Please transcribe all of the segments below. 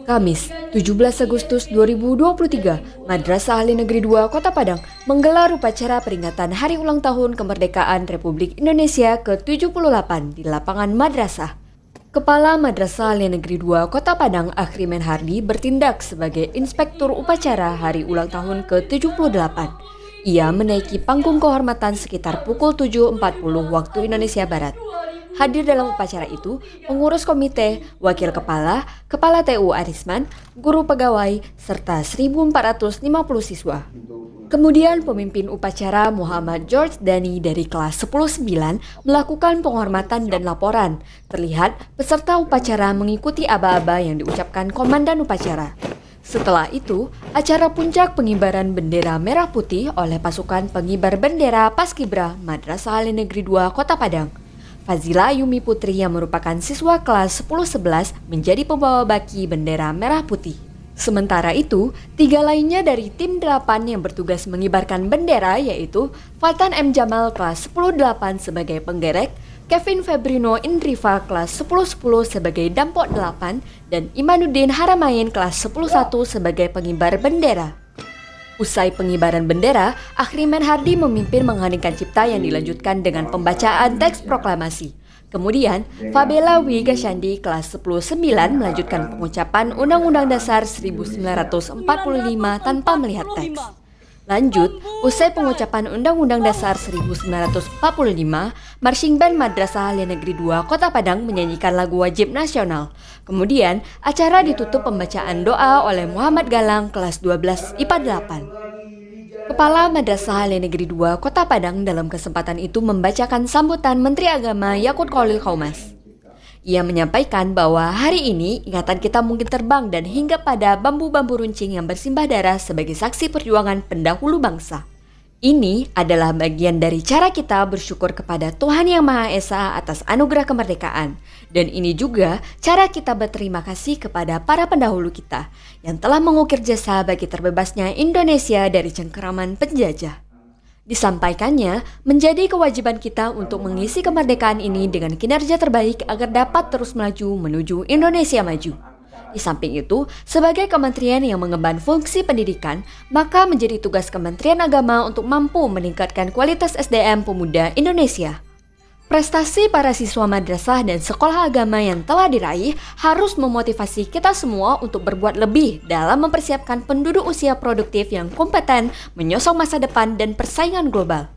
Kamis, 17 Agustus 2023, Madrasah Ahli Negeri 2 Kota Padang menggelar upacara peringatan Hari Ulang Tahun Kemerdekaan Republik Indonesia ke-78 di lapangan madrasah. Kepala Madrasah Ahli Negeri 2 Kota Padang, Akhrimen Hardi, bertindak sebagai inspektur upacara Hari Ulang Tahun ke-78. Ia menaiki panggung kehormatan sekitar pukul 7.40 waktu Indonesia Barat. Hadir dalam upacara itu, pengurus komite, wakil kepala, kepala TU Arisman, guru pegawai, serta 1.450 siswa. Kemudian pemimpin upacara Muhammad George Dani dari kelas 10-9 melakukan penghormatan dan laporan. Terlihat peserta upacara mengikuti aba-aba yang diucapkan komandan upacara. Setelah itu, acara puncak pengibaran bendera merah putih oleh pasukan pengibar bendera Paskibra Madrasah Ahli Negeri 2 Kota Padang. Fazila Yumi Putri yang merupakan siswa kelas 10-11 menjadi pembawa baki bendera merah putih. Sementara itu, 3 lainnya dari tim 8 yang bertugas mengibarkan bendera yaitu Fatan M. Jamal kelas 10-8 sebagai penggerek, Kevin Febrino Indriva kelas 10-10 sebagai dampok 8, dan Imanuddin Haramain kelas 10-1 sebagai pengibar bendera. Usai pengibaran bendera, Akhrimen Hardi memimpin mengheningkan cipta yang dilanjutkan dengan pembacaan teks proklamasi. Kemudian, Fabela Wigashandi kelas 10-9 melanjutkan pengucapan Undang-Undang Dasar 1945 tanpa melihat teks. Lanjut, usai pengucapan Undang-Undang Dasar 1945, Marching Band Madrasah Ahli Negeri 2 Kota Padang menyanyikan lagu wajib nasional. Kemudian, acara ditutup pembacaan doa oleh Muhammad Galang kelas 12 IPA 8. Kepala Madrasah Ahli Negeri 2 Kota Padang dalam kesempatan itu membacakan sambutan Menteri Agama Yakut Khalil Qaumas. Ia menyampaikan bahwa hari ini ingatan kita mungkin terbang dan hingga pada bambu-bambu runcing yang bersimbah darah sebagai saksi perjuangan pendahulu bangsa. Ini adalah bagian dari cara kita bersyukur kepada Tuhan Yang Maha Esa atas anugerah kemerdekaan. Dan ini juga cara kita berterima kasih kepada para pendahulu kita yang telah mengukir jasa bagi terbebasnya Indonesia dari cengkeraman penjajah. Disampaikannya, menjadi kewajiban kita untuk mengisi kemerdekaan ini dengan kinerja terbaik agar dapat terus melaju menuju Indonesia maju. Di samping itu, sebagai kementerian yang mengemban fungsi pendidikan, maka menjadi tugas Kementerian Agama untuk mampu meningkatkan kualitas SDM pemuda Indonesia. Prestasi para siswa madrasah dan sekolah agama yang telah diraih harus memotivasi kita semua untuk berbuat lebih dalam mempersiapkan penduduk usia produktif yang kompeten, menyosong masa depan dan persaingan global.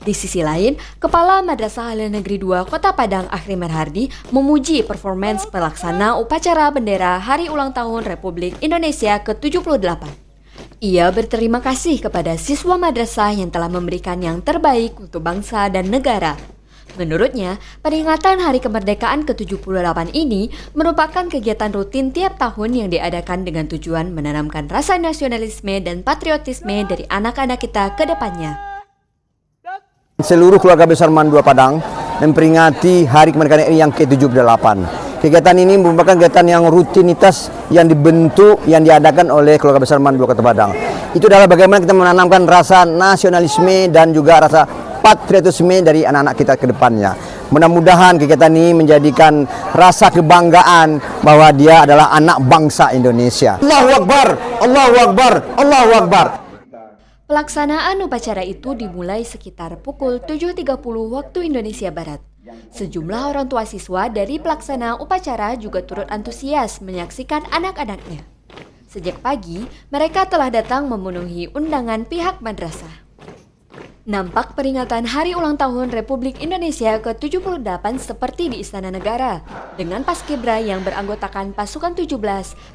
Di sisi lain, Kepala Madrasah Ahli Negeri 2 Kota Padang Akhrimen Hardi memuji performance pelaksana upacara bendera Hari Ulang Tahun Republik Indonesia ke-78. Ia berterima kasih kepada siswa madrasah yang telah memberikan yang terbaik untuk bangsa dan negara. Menurutnya, peringatan Hari Kemerdekaan ke-78 ini merupakan kegiatan rutin tiap tahun yang diadakan dengan tujuan menanamkan rasa nasionalisme dan patriotisme dari anak-anak kita ke depannya. Seluruh keluarga besar MAN 2 Padang memperingati Hari Kemerdekaan RI yang ke-78. Kegiatan ini merupakan kegiatan yang rutinitas yang dibentuk, yang diadakan oleh keluarga besar MAN 2 Kota Padang. Itu adalah bagaimana kita menanamkan rasa nasionalisme dan juga rasa patriotisme dari anak-anak kita ke depannya. Mudah-mudahan kegiatan ini menjadikan rasa kebanggaan bahwa dia adalah anak bangsa Indonesia. Allahu Akbar, Allahu Akbar, Allahu Akbar. Pelaksanaan upacara itu dimulai sekitar pukul 7.30 waktu Indonesia Barat. Sejumlah orang tua siswa dari pelaksana upacara juga turut antusias menyaksikan anak-anaknya. Sejak pagi, mereka telah datang memenuhi undangan pihak madrasah. Nampak peringatan Hari Ulang Tahun Republik Indonesia ke-78 seperti di Istana Negara, dengan Paskibra yang beranggotakan pasukan 17,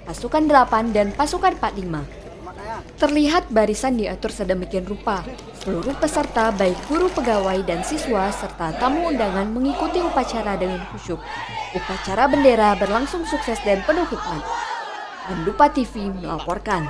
pasukan 8, dan pasukan 45. Terlihat barisan diatur sedemikian rupa. Seluruh peserta baik guru pegawai dan siswa serta tamu undangan mengikuti upacara dengan khusyuk. Upacara bendera berlangsung sukses dan penuh hikmat. Handupa TV melaporkan.